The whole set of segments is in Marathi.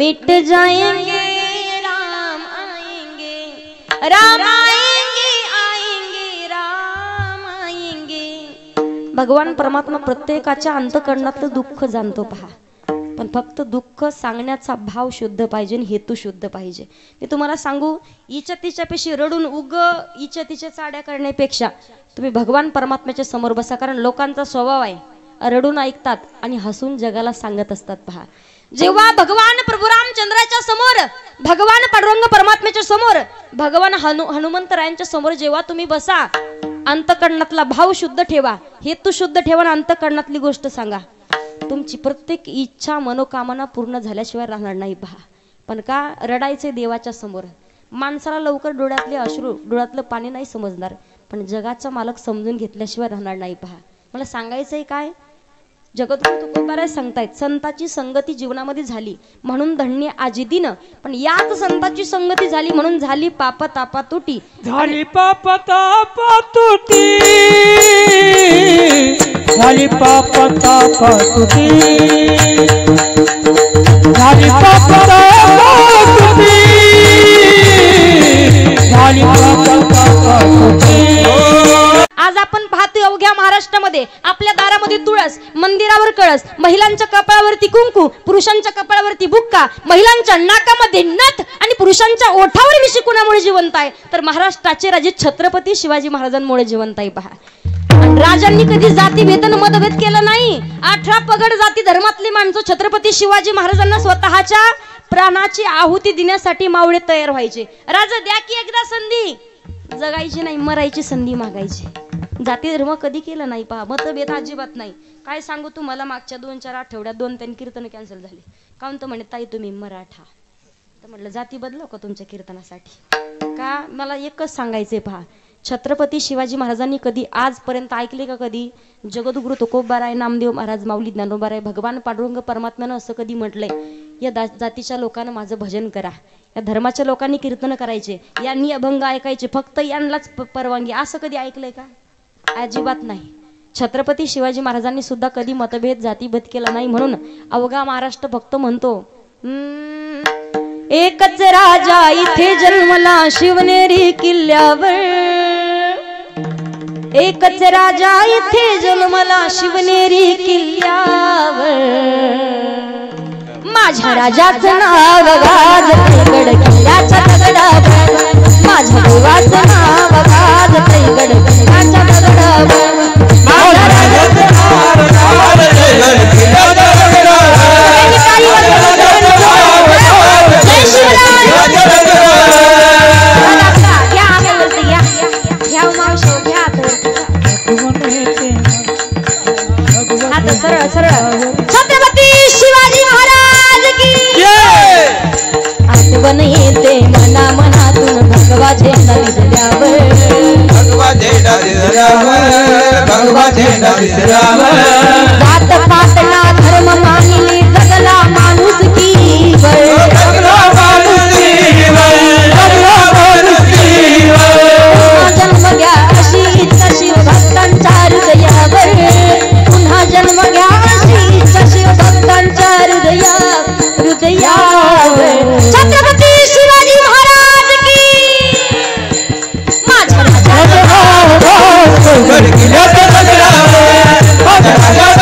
मिट जाएंगे राम आएंगे, राम आएंगे आएंगे राम आएंगे। भगवान परमात्मा प्रत्येकाच्या अंतःकरणातलं दुःख जाणतो पहा, पण फक्त दुःख सांगण्याचा भाव शुद्ध पाहिजे, हेतू शुद्ध पाहिजे। मी तुम्हाला सांगू, इच्छा तिच्यापेक्षा रडून उग इच्छा तिच्या चाड्या करण्यापेक्षा तुम्ही भगवान परमात्म्याच्या समोर बसा, कारण लोकांचा स्वभाव आहे रडून ऐकतात आणि हसून जगाला सांगत असतात पहा। जेव्हा भगवान प्रभू रामचंद्राच्या समोर, भगवान पांडुरंग परमात्म्याच्या समोर, भगवान हनुमंतरायांच्या समोर जेव्हा तुम्ही बसा, अंतःकरणातला भाव शुद्ध ठेवा, हेतू शुद्ध ठेवा आणि अंतःकरणातली गोष्ट सांगा, तुमची प्रत्येक इच्छा मनोकामना पूर्ण झाल्याशिवाय राहणार नाही पहा। पण का रडायचे देवाच्या समोर? माणसाला लवकर डोळ्यातले अश्रू, डोळ्यातलं पाणी नाही समजणार, पण जगाचा मालक समजून घेतल्याशिवाय राहणार नाही पहा। मला सांगायचंय काय, जगद्गुरु तुकोबाराय सांगतायत, संताची संगती जीवनामध्ये झाली म्हणून धन्य आजी दिन, पण याच संताची संगती झाली म्हणून झाली पाप तापा तुटी, झाली पाप तापा तुटी, झाली पाप तापा तुटी, झाली पाप तापा तुटी, झाली पाप तापा तुटी। आज आपण पाहतोय अवघ्या महाराष्ट्रामध्ये आपल्या दारामध्ये तुळस, मंदिरावर कळस, महिलांच्या कपाळावरती कुंकू, पुरुषांच्या कपाळावरती बुक्का, महिलांच्या नाकामध्ये नथ आणि पुरुषांच्या ओठावर मिशी कुणामुळे जिवंत आहे? तर महाराष्ट्राचे राजे छत्रपती शिवाजी महाराजांमुळे जिवंत आहे पहा। राजांनी कधी जाती भेदन मतभेद केला नाही। 18 पगड जाती धर्मातली माणसं छत्रपती शिवाजी महाराजांना स्वतःच्या प्राणाची आहुती देण्यासाठी मावळे तयार व्हायचे। राजा द्या की एकदा संधी, जगायची नाही मरायची संधी मागायची। जाती धर्म कधी केलं नाही पहा, मतभेद अजिबात नाही। काय सांगू तुम्हाला, मागच्या 2-4 आठवड्यात 2-3 कीर्तन कॅन्सल झाली। काऊन तर म्हणे ताई तुम्ही मराठा, तर म्हटलं जाती बदलाव का तुमच्या कीर्तनासाठी? का मला एकच सांगायचंय पहा, छत्रपती शिवाजी महाराजांनी कधी आजपर्यंत ऐकले का कधी जगद्गुरु तुकोबाराय, नामदेव महाराज, माऊली ज्ञानोबाराय, भगवान पांडुरंग परमात्म्यानं असं कधी म्हटलंय, या जातीच्या लोकांना माझं भजन करा, या धर्माच्या लोकांनी कीर्तन करायचे, यांनी अभंग ऐकायचे, फक्त यांनाच परवानगी, असं कधी ऐकलंय का? अजिबात नाही। छत्रपती शिवाजी महाराजांनी सुद्धा कधी मतभेद जातीभेद केला नाही, म्हणून अवघा महाराष्ट्र भक्त म्हणतो, एकच राजा इथे जन्मला शिवनेरी किल्ल्यावर, एकच राजा इथे जन्मला शिवनेरी किल्ल्यावर, माझ्या राजाचं नाव गाजते गड किल्ल्याच्या दगडावर, माझ्या देवाचं नाव गाजते गड किल्ल्याच्या दगडावर, माझ्या राजाचं नाव गाजते गड किल्ल्याच्या दगडावर, जय शिवराय। घ्या हातावरती, घ्या मावशी, घ्या हात सरळ सरळ। छत्रपती शिवाजी महाराज की आठवण येते मना मनातून, भगवा झेंडा दिसल्यावर, भगवा झेंडा दिसल्यावर, भगवा झेंडा दिसल्यावर, जात पात ना धर्म मानिले जगला माणुसकीवर, जगला माणुसकीवर, जगला माणुसकीवर, जन्म घ्या अशीच शिव भक्तांच्या हृदयावर, पुन्हा जन्म घ्या अशीच शिव भक्तांच्या हृदयावर। छत्रपती शिवाजी महाराज की, माझ्या राजाचं नाव गाजते गड किल्ल्याच्या दगडावर, माझ्या राजाचं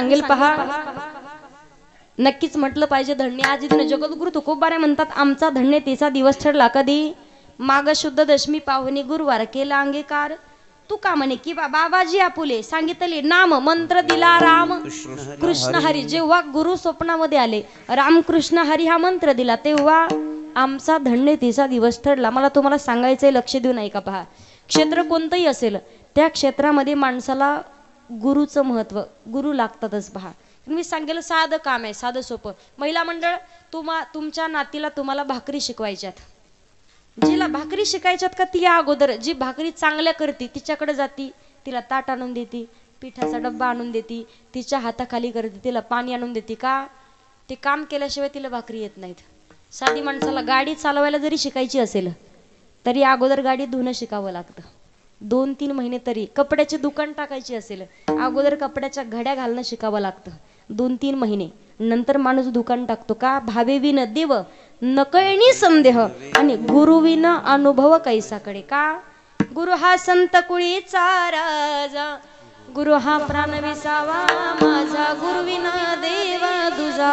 सांगेल पहा, नक्कीच म्हटलं पाहिजे धन्य आज इथून जगद्गुरु तुकोबारे म्हणतात, आमचा धन्य तिचा दिवस ठरला कधी, माग शुद्ध दशमी पावनी गुरुवार केला अंगीकार. तू का म्हणे की बाबाजी आपुले सांगितले नाम मंत्र दिला राम कृष्ण हरी. जेव्हा गुरु स्वप्नामध्ये आले रामकृष्ण हरी हा मंत्र दिला तेव्हा आमचा धन्य तिचा दिवस ठरला. मला तुम्हाला सांगायचंय, लक्ष देऊन ऐका पहा. क्षेत्र कोणतंही असेल त्या क्षेत्रामध्ये माणसाला गुरुचं महत्व, गुरु लागतातच. पहा मी सांगेल साधं काम आहे, साधं सोपं. महिला मंडळ तुमच्या नातीला तुम्हाला भाकरी शिकवायच्यात, जिला भाकरी शिकायच्यात का ती अगोदर जी भाकरी चांगल्या करते तिच्याकडे जाती, तिला ताट आणून देती, पिठाचा डब्बा आणून देती, तिच्या हाताखाली करते, तिला पाणी आणून देते. का ते काम केल्याशिवाय तिला भाकरी येत नाहीत. साधी माणसाला गाडी चालवायला जरी शिकायची असेल तरी अगोदर गाडी धुणं शिकावं लागतं. 2-3 महिने तरी कपड्याचे दुकान टाकायची असेल अगोदर कपड्याच्या घड्या घालणं शिकावं लागतं. 2-3 महिने नंतर माणूस दुकान टाकतो. का भावेविन देव नकळणी संदेह आणि गुरुविन अनुभव कैसाकडे. का गुरु हा संत कुळीचा राजा, गुरु हा प्राण विसावा माझा, गुरुविना देव दुजा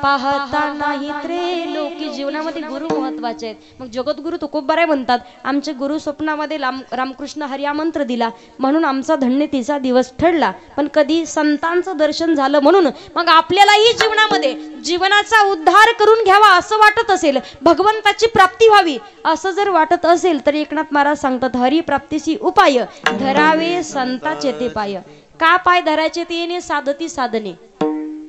पाहता नाही रे लोकी. जीवनामध्ये गुरु महत्वाचे आहेत. मग जगद्गुरु तुकोबाराय म्हणतात, आमचे गुरु स्वप्नामध्ये रामकृष्ण हरी हा मंत्र दिला म्हणून आमचा धन्य तिचा दिवस ठरला. पण कधी संतांचं दर्शन झालं म्हणून मग आपल्यालाही जीवनामध्ये जीवनाचा उद्धार करून घ्यावा असं वाटत असेल, भगवंताची प्राप्ती व्हावी असं जर वाटत असेल तर एकनाथ महाराज सांगतात, हरी प्राप्तीची उपाय धरावे संताचे ते पाय. का पाय धरायचे ते येणे साधती साधने.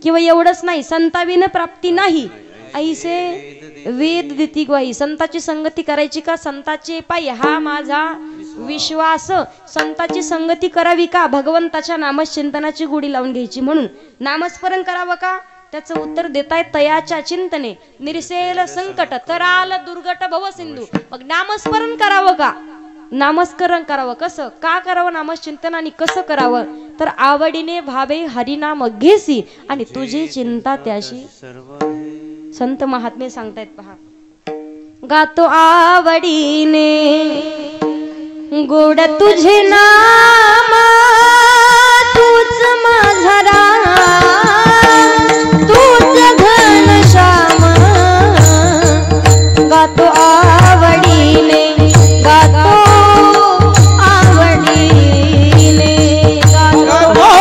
किंवा एवढंच नाही, संताविन प्राप्ती नाही ऐसे वेद दिती ग्वाही. संताची संगती करायची का संताचे पाय हा माझा विश्वास. संताची संगती करावी का भगवंताच्या नामचिंतनाची गुढी लावून घ्यायची. म्हणून नामस्मरण करावं का त्याचं उत्तर देताय तयाच्या चिंतने निरसेल संकट तराल दुर्गट भव सिंधू. मग नामस्मरण करावं का, नामस्मरण करावं कसं, का करावं नामचिंतन आणि कसं करावं तर आवडीने भावे हरिनाम घेसी आणि तुझी चिंता त्याशी. संत महात्मे सांगतायत पहा, गातो आवडीने गोड तुझे नाम तूच माझा राम तूच घनश्याम. गातो आवडीने गातो आवडीने गातो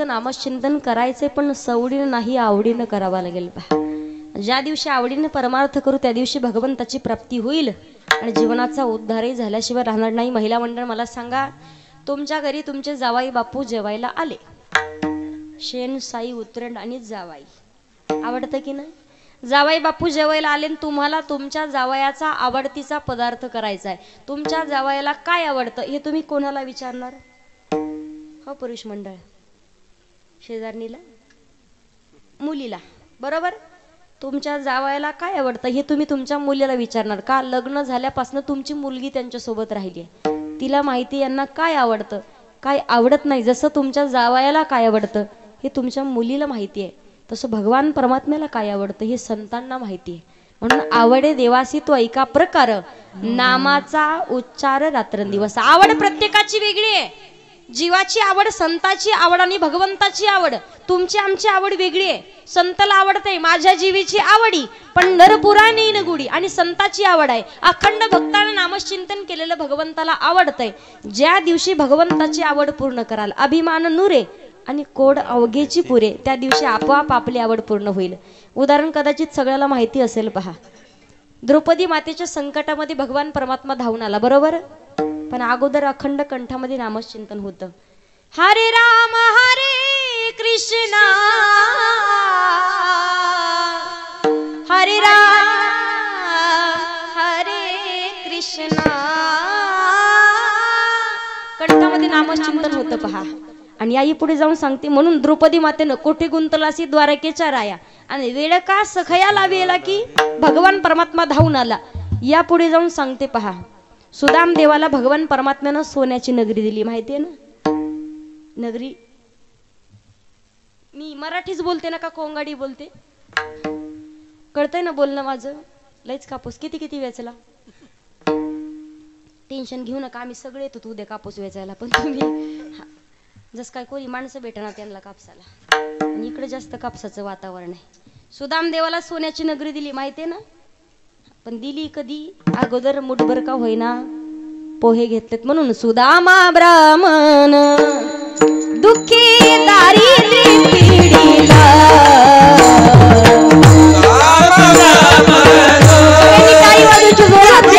नामचिंतन करायचे पण सवडीनं नाही आवडीनं करावं लागेल. ज्या दिवशी आवडीने परमार्थ करू त्या दिवशी भगवंताची प्राप्ती होईल आणि जीवनाचा उद्धारही झाल्याशिवाय राहणार नाही. महिला मंडळ मला सांगा, तुमच्या घरी तुमचे जावाई बापू जेवायला आले, शेण साई उतरंड आणि जावाई आवडतं की नाही. जावाई बापू जेवायला आले तुम्हाला तुमच्या जावयाचा आवडतीचा पदार्थ करायचा आहे. तुमच्या जावयाला काय आवडतं हे तुम्ही कोणाला विचारणार हो पुरुष मंडळ, शेजारणीला, मुलीला, बरोबर. तुमच्या जावयाला काय आवडतं हे तुम्ही तुमच्या मुलीला विचारणार का. लग्न झाल्यापासून तुमची मुलगी त्यांच्या सोबत राहिली, तिला माहिती यांना काय आवडतं काय आवडत नाही. जसं तुमच्या जावयाला काय आवडतं हे तुमच्या मुलीला माहिती आहे, तसं भगवान परमात्म्याला काय आवडतं हे संतांना माहिती आहे. म्हणून आवडे देवासी तो ऐका प्रकार, नामाचा उच्चार रात्रंदिवस. आवड प्रत्येकाची वेगळी आहे. जीवाची आवड, संताची आवड आणि भगवंताची आवड, तुमची आमची आवड वेगळी आहे. संताला आवडते माझ्या जीवीची आवडी, पंढरपुराने न गुडी. आणि संताची आवड आहे अखंड भक्ताने नामचिंतन केलेलं भगवंताला आवडतंय. ज्या दिवशी भगवंताची आवड पूर्ण कराल, अभिमान नुरे आणि कोड अवघेची पुरे, त्या दिवशी आपोआप आपली आवड पूर्ण होईल. उदाहरण कदाचित सगळ्याला माहिती असेल पहा. द्रौपदी मातेच्या संकटामध्ये भगवान परमात्मा धावून आला, बरोबर. पण अगोदर अखंड कंठामध्ये नामचिंतन होतं. हरे राम हरे कृष्णा हरे राम हरे कृष्णा, कंठामध्ये नामचिंतन होतं पहा. आणि आई पुढे जाऊन सांगते, म्हणून द्रौपदी मातेनं कोठे गुंतलासी द्वारकेच्या राया, आणि वेळ का सखया लावेला की भगवान परमात्मा धावून आला. या पुढे जाऊन सांगते पहा, सुदाम देवाला भगवान परमात्म्यानं सोन्याची नगरी दिली, माहितीये ना नगरी. मी मराठीच बोलते ना का कोंगाडी बोलते, कळतंय ना बोलणं माझं. लयच कापूस किती किती वेचला, टेन्शन घेऊ नका, आम्ही सगळे येतो उद्या कापूस वेचायला. पण तुम्ही जस काय कोणी माणसं भेटणार त्यांना कापसाला, आणि इकडे जास्त कापसाचं वातावरण आहे. सुदाम देवाला सोन्याची नगरी दिली, माहितीये ना. पण दिली कधी, अगोदर मुठभर का होईना पोहे घेतलेत. म्हणून सुदामा ब्राह्मण दुःखी दारिद्र्य पिढीला, काही वाजूची जोरात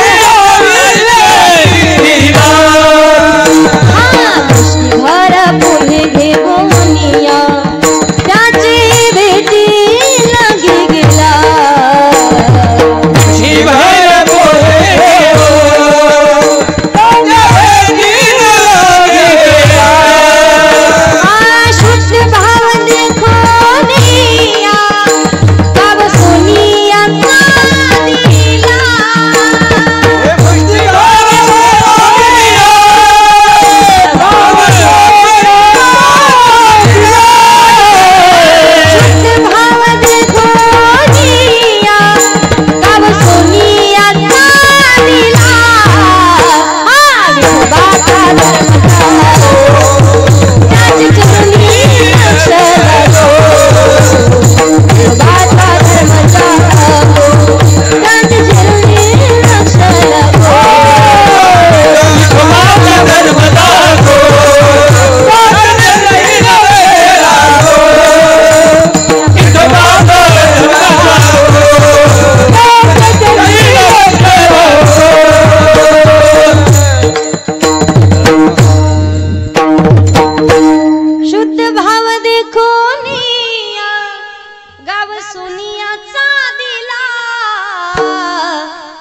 भर पोहे घेऊनिया त्याची भेटी लागी गेला.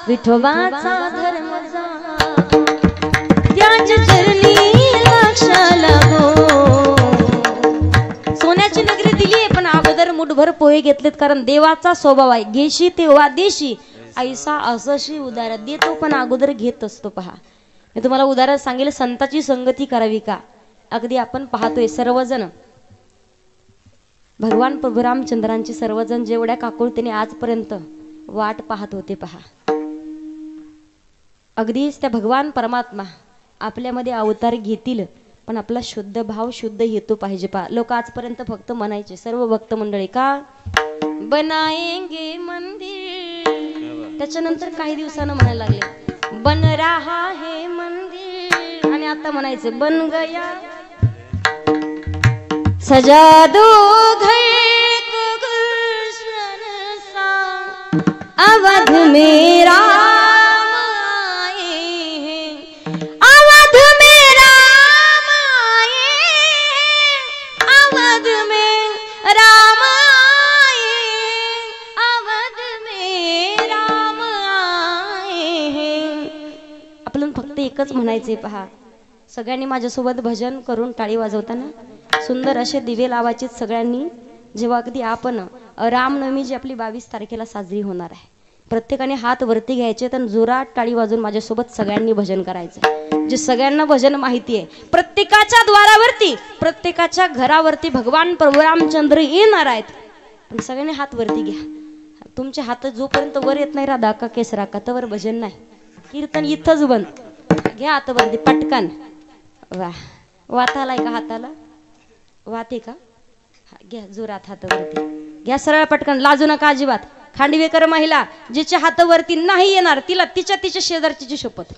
विठोबाचा धर्म त्याच चरणी लक्ष लागो. सोन्याची नगरी दिली पण अगोदर मुठभर पोहे घेतलेत, कारण देवाचा स्वभाव आहे घेशी तेव्हा देशी, ऐसा असशी उदार देतो पण अगोदर घेत असतो. पहा मी तुम्हाला उदाहरण सांगेल, संताची संगती करावी का. अगदी आपण पाहतोय सर्वजण भगवान प्रभू रामचंद्रांची सर्वजण जेवढ्या काकुळतेने आजपर्यंत वाट पाहत होते पहा. अगदीच त्या भगवान परमात्मा आपल्यामध्ये अवतार घेतील, पण आपला शुद्ध भाव शुद्ध हेतू पाहिजे पहा. लोक आजपर्यंत फक्त म्हणायचे सर्व भक्त मंडळी का बनाएंगे मंदिर, त्याच्यानंतर काही दिवसानं म्हणायला लागले बन रहा है मंदिर, आणि आता म्हणायचे बन गया सजा दो घर को गुलशन सा अवध मेरा एकच म्हणायचे पहा. सगळ्यांनी माझ्यासोबत भजन करून टाळी वाजवताना सुंदर असे दिवे लावायचे सगळ्यांनी. जेव्हा अगदी आपण रामनवमी जी आपली 22 तारखेला साजरी होणार आहे, प्रत्येकाने हात वरती घ्यायचे तर जोरात टाळी वाजवून माझ्यासोबत सगळ्यांनी भजन करायचं. जे सगळ्यांना भजन माहिती आहे, प्रत्येकाच्या द्वारावरती प्रत्येकाच्या घरावरती भगवान प्रभू रामचंद्र येणार आहेत. पण सगळ्यांनी हात वरती घ्या. तुमचे हात जोपर्यंत वर येत नाही राधा का केसरा का तवर भजन नाही. कीर्तन इथंच बंद. घ्या हात वरती पटकन. वा वात आलाय का हाताला? वाते का? घ्या जोरात हात वरती घ्या. सरळ पटकन लाजू नका अजिबात. खांडवेकर महिला जिच्या हात वरती नाही येणार तिला तिच्या शेजारची शपथ.